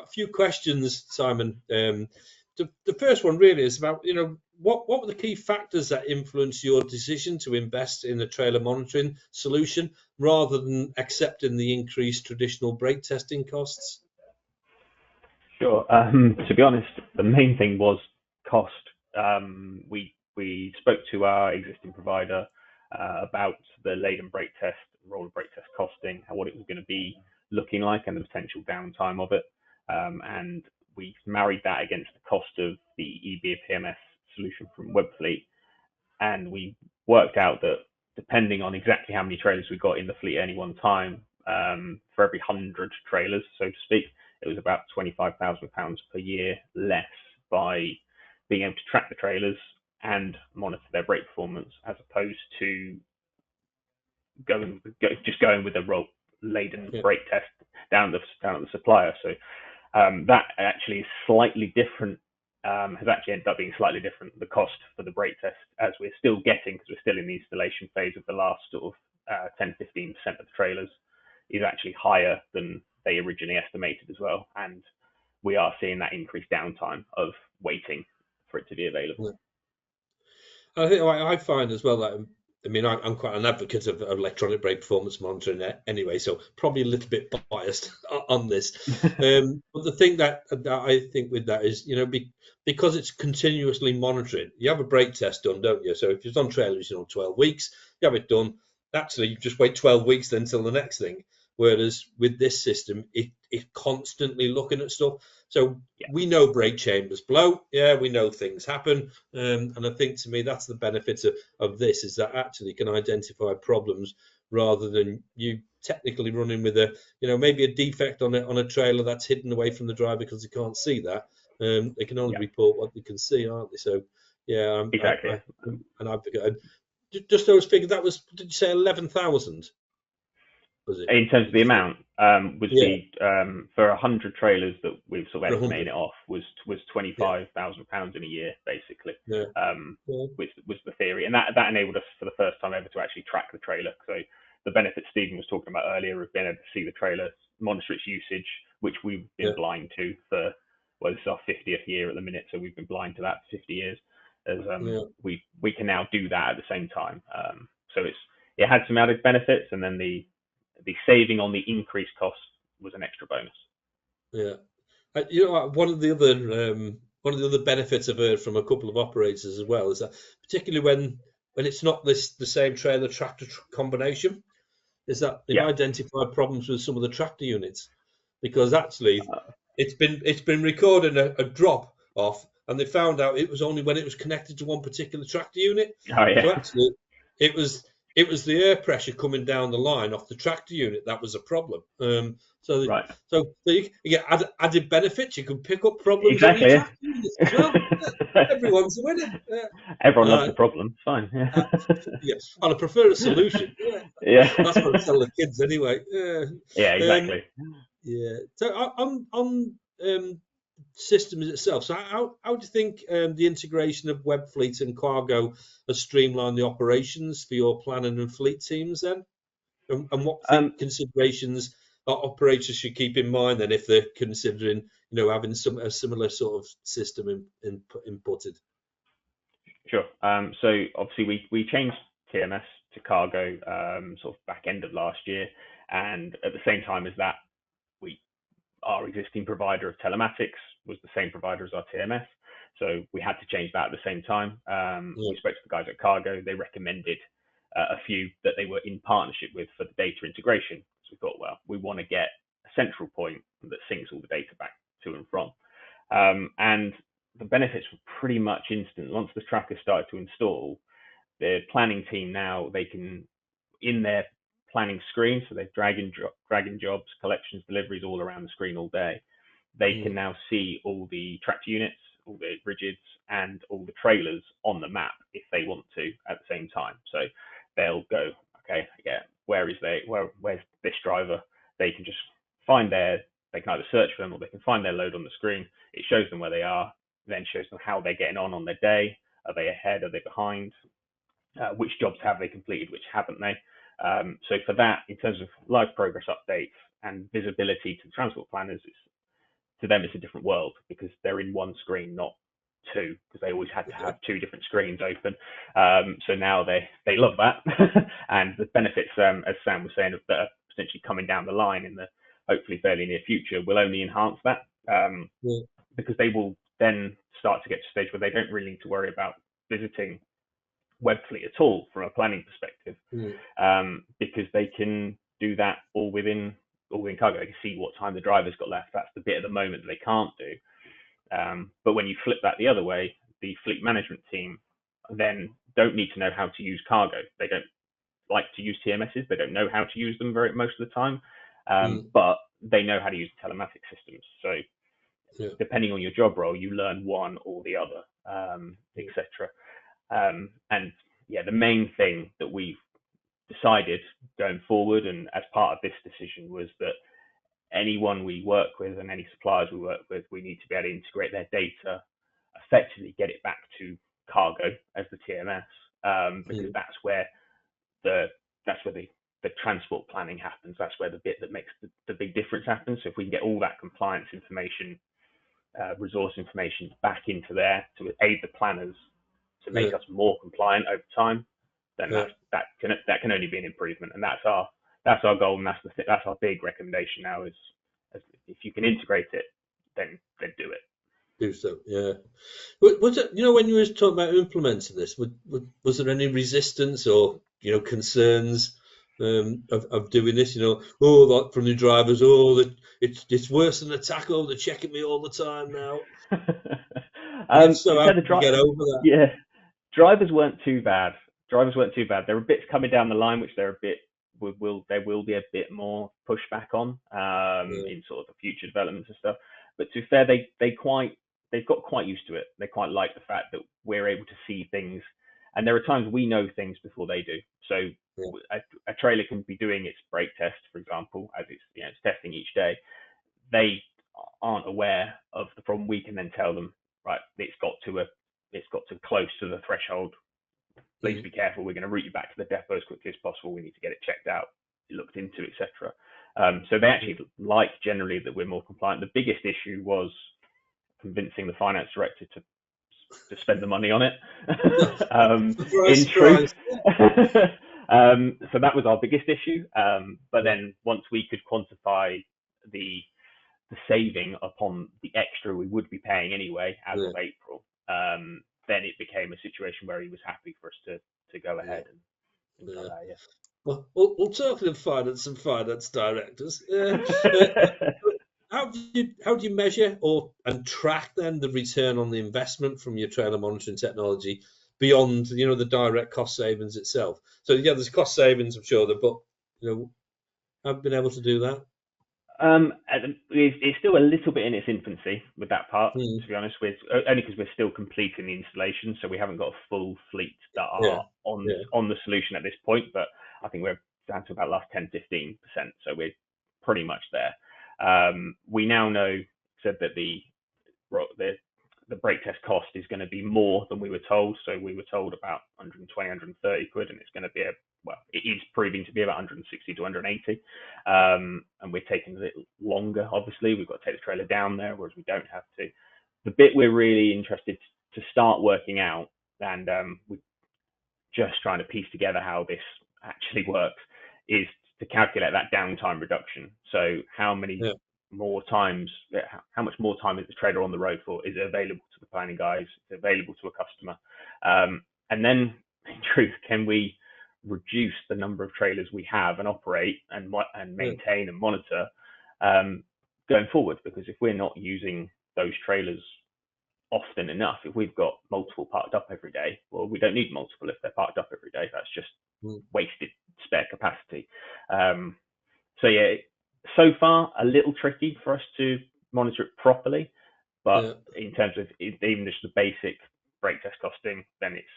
a few questions, Simon. The first one really is about, what were the key factors that influenced your decision to invest in a trailer monitoring solution rather than accepting the increased traditional brake testing costs? Sure. To be honest, the main thing was cost. We spoke to our existing provider about the laden brake test, roller brake test costing, and what it was going to be looking like, and the potential downtime of it. And we married that against the cost of the EB PMS solution from Webfleet, and we worked out that depending on exactly how many trailers we got in the fleet at any one time, for every 100 trailers, so to speak, it was about £25,000 per year less by being able to track the trailers and monitor their brake performance, as opposed to just going with a laden brake test down the supplier. So that actually is slightly different. Has actually ended up being slightly different, the cost for the brake test, as we're still getting, because we're still in the installation phase of the last sort of 10-15% of the trailers, is actually higher than they originally estimated as well. And we are seeing that increased downtime of waiting for it to be available. I think I find as well that, I'm quite an advocate of electronic brake performance monitoring anyway, so probably a little bit biased on this. But the thing that I think with that is, because it's continuously monitoring, you have a brake test done, don't you? So if it's on trailers, 12 weeks, you have it done. Actually, you just wait 12 weeks then until the next thing. Whereas with this system, it's constantly looking at stuff. So we know brake chambers blow. Yeah, we know things happen. And I think, to me, that's the benefit of this, is that actually you can identify problems rather than you technically running with maybe a defect on a trailer that's hidden away from the driver because they can't see that. They can only report what they can see, aren't they? So, yeah, exactly. I'm an advocate. Just those figures, that was, did you say 11,000? In terms of the amount, for 100 trailers that we've sort of estimated it off was £25,000 in a year, basically. Was the theory, and that enabled us for the first time ever to actually track the trailer. So the benefit Stephen was talking about earlier of being able to see the trailer, monitor its usage, which we've been blind to for, this is our 50th year at the minute, so we've been blind to that for 50 years. We can now do that at the same time. So it had some added benefits, and then the saving on the increased cost was an extra bonus. Yeah, one of the other benefits I've heard from a couple of operators as well is that, particularly when it's not the same trailer tractor combination, is that they've identified problems with some of the tractor units, because actually it's been recording a drop off, and they found out it was only when it was connected to one particular tractor unit. Oh, yeah. So actually it was the air pressure coming down the line off the tractor unit that was a problem. So you get added benefits. You can pick up problems exactly, in your tractor units as well. Everyone's a winner. Everyone loves the problem. It's fine. I prefer a solution. That's what I tell the kids anyway. Yeah, exactly. So on systems itself, so how do you think the integration of Webfleet and Cargo has streamlined the operations for your planning and fleet teams then? And what considerations operators should keep in mind then if they're considering having a similar sort of system inputted? Sure. So obviously we changed TMS to Cargo sort of back end of last year, and at the same time as that, our existing provider of telematics was the same provider as our TMS. So we had to change that at the same time. We spoke to the guys at Cargo. They recommended a few that they were in partnership with for the data integration. So we thought, well, we want to get a central point that syncs all the data back to and from. And the benefits were pretty much instant. Once the trackers started to install, the planning team now, they can, in their planning screen, so they're dragging jobs, collections, deliveries all around the screen all day. They can now see all the tractor units, all the rigids, and all the trailers on the map if they want to at the same time. So they'll go, okay, where's this driver? They can just they can either search for them or they can find their load on the screen. It shows them where they are, then shows them how they're getting on their day. Are they ahead? Are they behind? Which jobs have they completed? Which haven't they? So for that, in terms of live progress updates and visibility to the transport planners, to them it's a different world because they're in one screen, not two, because they always had to Yeah. have two different screens open. So now they love that, and the benefits, as Sam was saying, that are potentially coming down the line in the hopefully fairly near future will only enhance that, Yeah. because they will then start to get to a stage where they don't really need to worry about visiting Webfleet at all from a planning perspective, Mm. because they can do that all within cargo. They can see what time the driver's got left. That's the bit at the moment that they can't do. But when you flip that the other way, the fleet management team then don't need to know how to use cargo. They don't like to use TMSs. They don't know how to use them most of the time, but they know how to use telematic systems. So Yeah. depending on your job role, you learn one or the other, etc. And yeah, the main thing that we've decided going forward, and as part of this decision, was that anyone we work with and any suppliers we work with, we need to be able to integrate their data, effectively get it back to cargo as the TMS, because that's where the transport planning happens. That's where the bit that makes the big difference happens. So if we can get all that compliance information, resource information back into there to aid the planners to make Yeah. us more compliant over time, then Yeah. that can only be an improvement, and that's our goal, and that's our big recommendation now is if you can integrate it, then do it. Do so. Yeah. Was it, when you were talking about implementing this, was there any resistance or concerns of doing this? Like from the drivers, it's worse than a tackle. They're checking me all the time now. And if so, To how say did you get over that? yeah, drivers weren't too bad. There were bits coming down the line which they're a bit there will be a bit more pushback on, Yeah. in sort of the future developments and stuff. But to be fair, they've got quite used to it. They quite like the fact that we're able to see things, and there are times we know things before they do. So Yeah. a trailer can be doing its brake test, for example, as it's testing each day. They aren't aware of the problem. We can then tell them, right, it's got to close to the threshold. Please be careful. We're going to route you back to the depot as quickly as possible. We need to get it checked out, looked into, etc. So they actually like generally that we're more compliant. The biggest issue was convincing the finance director to spend the money on it. Surprise, In truth, surprise. so that was our biggest issue. But then once we could quantify the saving upon the extra we would be paying anyway as of April, then it became a situation where he was happy for us to go ahead and Yeah. yeah. Well, talking of finance and finance directors, how do you measure and track then the return on the investment from your trailer monitoring technology beyond the direct cost savings itself? So yeah, there's cost savings, I'm sure, but I've been able to do that. It's still a little bit in its infancy with that part, Mm. to be honest. Only because we're still completing the installation, so we haven't got a full fleet that Yeah, are on yeah, the solution at this point. But I think we're down to about last 10-15%, so we're pretty much there. We now know said that the brake test cost is going to be more than we were told. So we were told about 120, 130 quid, and it's going to be it is proving to be about 160 to 180. And we're taking a little longer, obviously. We've got to take the trailer down there, whereas we don't have to. The bit we're really interested to start working out, and we're just trying to piece together how this actually works, is to calculate that downtime reduction. So how much more time is the trailer on the road for? Is it available to the planning guys? Is it available to a customer? And then, in truth, can we reduce the number of trailers we have and operate and maintain and monitor going forward? Because if we're not using those trailers often enough, if we've got multiple parked up every day, well, we don't need multiple if they're parked up every day. That's just wasted spare capacity. So yeah, so far a little tricky for us to monitor it properly, but in terms of even just the basic brake test costing, then it's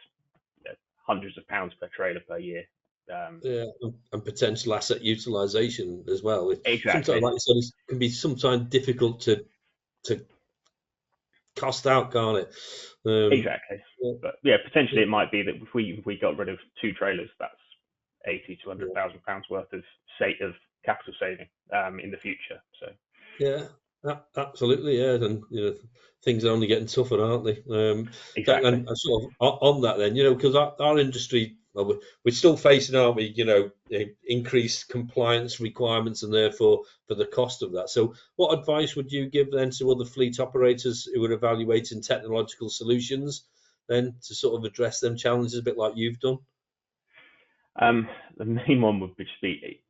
hundreds of pounds per trailer per year. And potential asset utilization as well. Exactly. Sometimes, like you said, it can be sometimes difficult to cost out, can't it? Exactly. But yeah, potentially it might be that if we got rid of two trailers, that's 80 to 100,000 pounds worth of capital saving in the future. So yeah, Absolutely, yeah, and things are only getting tougher, aren't they? Exactly. And sort of on that, then, because our industry, well, we're still facing, aren't we? Increased compliance requirements, and therefore for the cost of that. So, what advice would you give then to other fleet operators who are evaluating technological solutions, then to sort of address them challenges, a bit like you've done? Um, the main one would just be,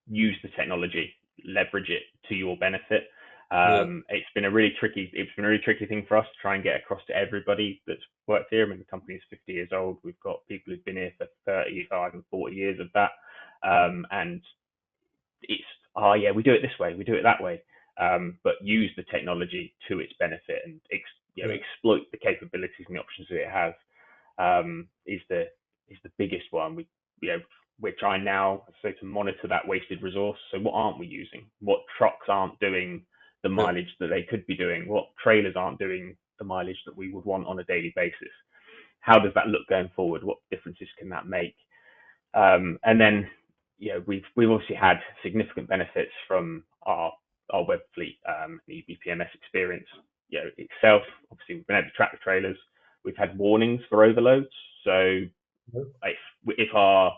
use the technology, leverage it to your benefit. Yeah, It's been a really tricky thing for us to try and get across to everybody that's worked here. I mean, the company is 50 years old. We've got people who've been here for 35 and 40 years of that. And it's, oh yeah, we do it this way, we do it that way. But use the technology to its benefit and yeah, exploit the capabilities and the options that it has. Is the biggest one. We're trying now, so to monitor that wasted resource. So what aren't we using? What trucks aren't doing the yeah, mileage that they could be doing? What trailers aren't doing the mileage that we would want on a daily basis? How does that look going forward? What differences can that make? And then, we've obviously had significant benefits from our Webfleet the EBPMS experience. Itself, obviously, we've been able to track the trailers. We've had warnings for overloads. So yeah, if our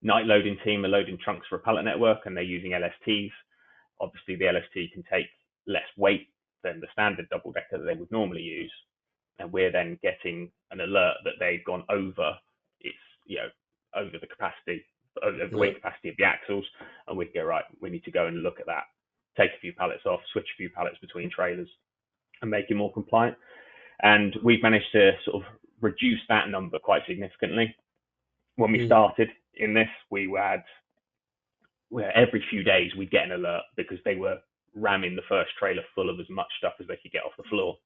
night loading team are loading trunks for a pallet network and they're using LSTs, obviously the LST can take less weight than the standard double decker that they would normally use, and we're then getting an alert that they've gone over its over the capacity, over the yeah, weight capacity of the axles, and we go, right, we need to go and look at that, take a few pallets off, switch a few pallets between trailers, and make it more compliant. And we've managed to sort of reduce that number quite significantly. When we mm, started in this, we had every few days we'd get an alert because they were ramming the first trailer full of as much stuff as they could get off the floor.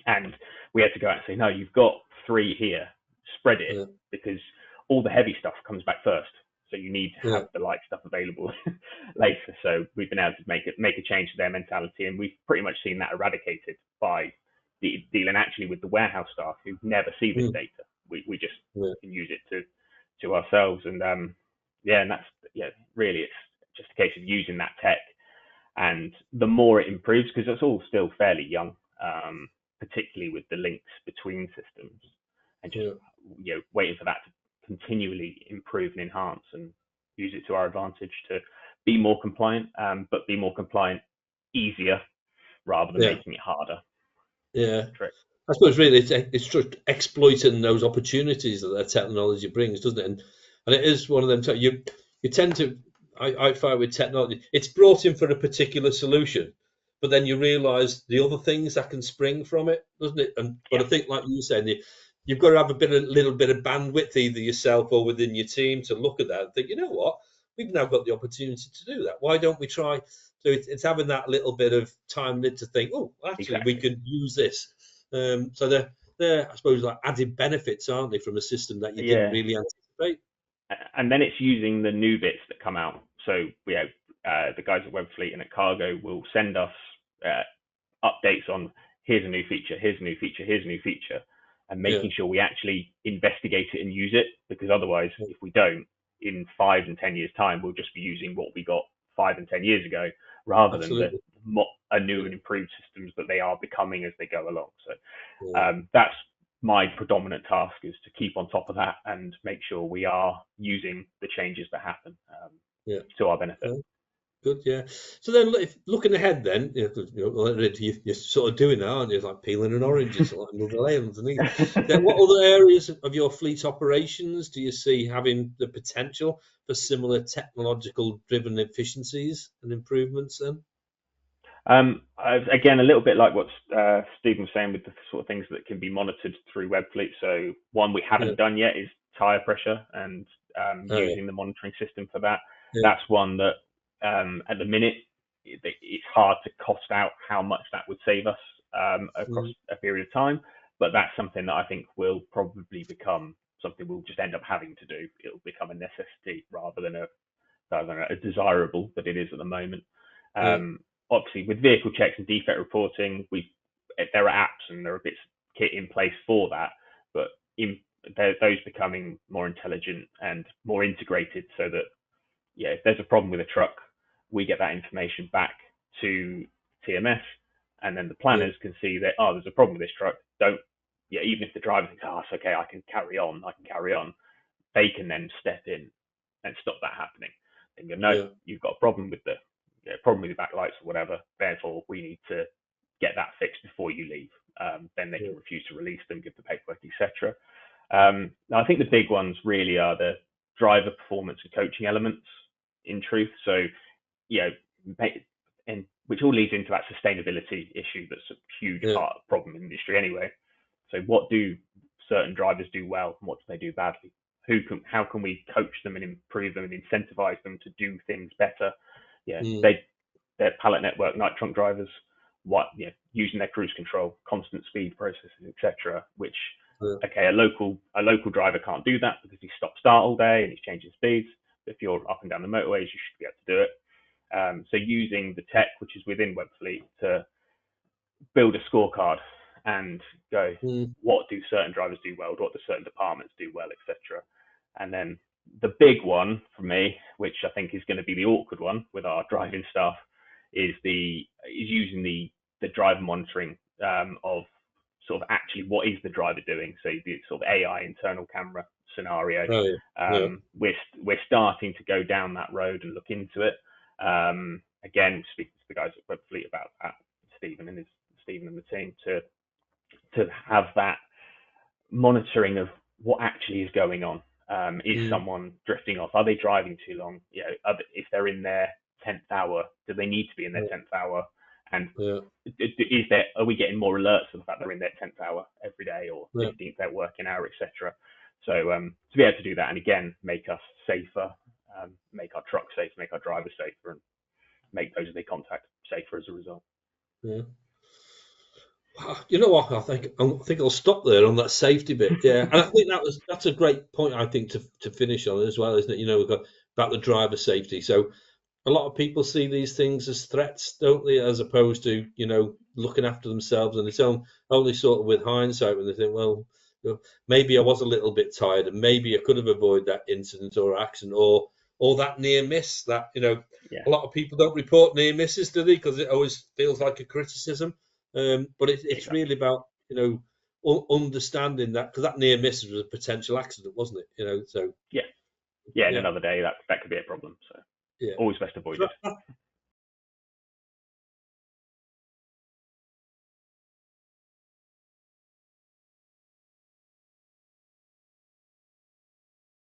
And we had to go out and say, no, you've got three here, spread it, yeah, because all the heavy stuff comes back first. So you need to yeah, have the light stuff available later. So we've been able to make a change to their mentality, and we've pretty much seen that eradicated by dealing actually with the warehouse staff who never see this mm, data. We just yeah, can use it to ourselves, and and that's really it's just a case of using that tech, and the more it improves, because it's all still fairly young, particularly with the links between systems, and just yeah. waiting for that to continually improve and enhance and use it to our advantage to be more compliant, but be more compliant easier rather than Yeah. making it harder. Is Yeah, the trick. I suppose really it's just exploiting those opportunities that their technology brings, doesn't it? And it is one of them. You tend to I find with technology, it's brought in for a particular solution, but then you realise the other things that can spring from it, doesn't it? And but Yeah, I think, like you said, you've got to have little bit of bandwidth, either yourself or within your team, to look at that and think, you know what, we've now got the opportunity to do that. Why don't we try? So it's having that little bit of time to think, oh, actually, we exactly. can use this. So they're, I suppose, like added benefits, aren't they, from a system that you didn't Yeah, really anticipate? and then it's using the new bits that come out. So the guys at Webfleet and at Cargo will send us uh, updates on, here's a new feature, here's a new feature, here's a new feature, and Yeah, making sure we actually investigate it and use it. Because otherwise, yeah, if we don't, in 5 and 10 years' time, we'll just be using what we got 5 and 10 years ago, rather than the absolutely. a new Yeah, and improved systems that they are becoming as they go along. So yeah, that's my predominant task, is to keep on top of that and make sure we are using the changes that happen yeah. to our benefit. Yeah. Good, yeah. So then, looking ahead, then you're sort of doing that, aren't you? It's like peeling an orange. It's like another layer underneath. Then, what other areas of your fleet operations do you see having the potential for similar technological-driven efficiencies and improvements? Then, Again, a little bit like what Stephen was saying with the sort of things that can be monitored through Webfleet. So one we yeah, haven't done yet is tire pressure, and oh yeah, using the monitoring system for that. yeah, That's one that at the minute it's hard to cost out how much that would save us across mm, a period of time. But that's something that I think will probably become something we'll just end up having to do. It'll become a necessity rather than a desirable that it is at the moment. yeah, Obviously, with vehicle checks and defect reporting, there are apps and there are bits kit in place for that, but those becoming more intelligent and more integrated, so that if there's a problem with a truck, we get that information back to TMS, and then the yeah, planners can see that, oh, there's a problem with this truck. Don't, yeah, even if the driver thinks, oh, it's okay, I can carry on, they can then step in and stop that happening. And go, no, yeah, you've got a problem with the backlights or whatever. Therefore, we need to get that fixed before you leave. Then they yeah, can refuse to release them, give the paperwork, etc. Now, I think the big ones really are the driver performance and coaching elements. In truth, so you know, and which all leads into that sustainability issue that's a huge yeah, part of the problem in the industry anyway. So what do certain drivers do well and what do they do badly? How can we coach them and improve them and incentivize them to do things better? Yeah, mm, they're pallet network night trunk drivers, using their cruise control, constant speed processes, etc. Which, yeah, okay, a local driver can't do that because he stops start all day and he's changing speeds. If you're up and down the motorways, you should be able to do it. So using the tech which is within Webfleet to build a scorecard and go, mm, what do certain drivers do well, what do certain departments do well, etc. And then the big one for me, which I think is going to be the awkward one with our driving staff, is using the driver monitoring of sort of actually what is the driver doing. So the sort of AI internal camera scenario. oh, yeah, yeah, We're starting to go down that road and look into it. Again, speaking to the guys at Webfleet about that, Stephen and the team to have that monitoring of what actually is going on. Is mm, someone drifting off? Are they driving too long? If they're in their 10th hour, do they need to be in their yeah, 10th hour? And yeah, are we getting more alerts of the fact they're in their 10th hour every day or yeah, 15th their working hour, etc. So to be able to do that and again make us safer, make our trucks safer, make our drivers safer, and make those they contact safer as a result. yeah. You know what? I think I'll stop there on that safety bit. Yeah, and I think that's a great point. I think to finish on as well, isn't it? You know, we've got about the driver safety. So a lot of people see these things as threats, don't they? As opposed to looking after themselves, and it's only sort of with hindsight when they think, well, maybe I was a little bit tired, and maybe I could have avoided that incident or accident or that near miss. That Yeah, a lot of people don't report near misses, do they? Because it always feels like a criticism. But it's really exactly. about understanding that, because that near miss was a potential accident, wasn't it? So Yeah, yeah. In yeah, another day, that could be a problem. So yeah. always best So avoided.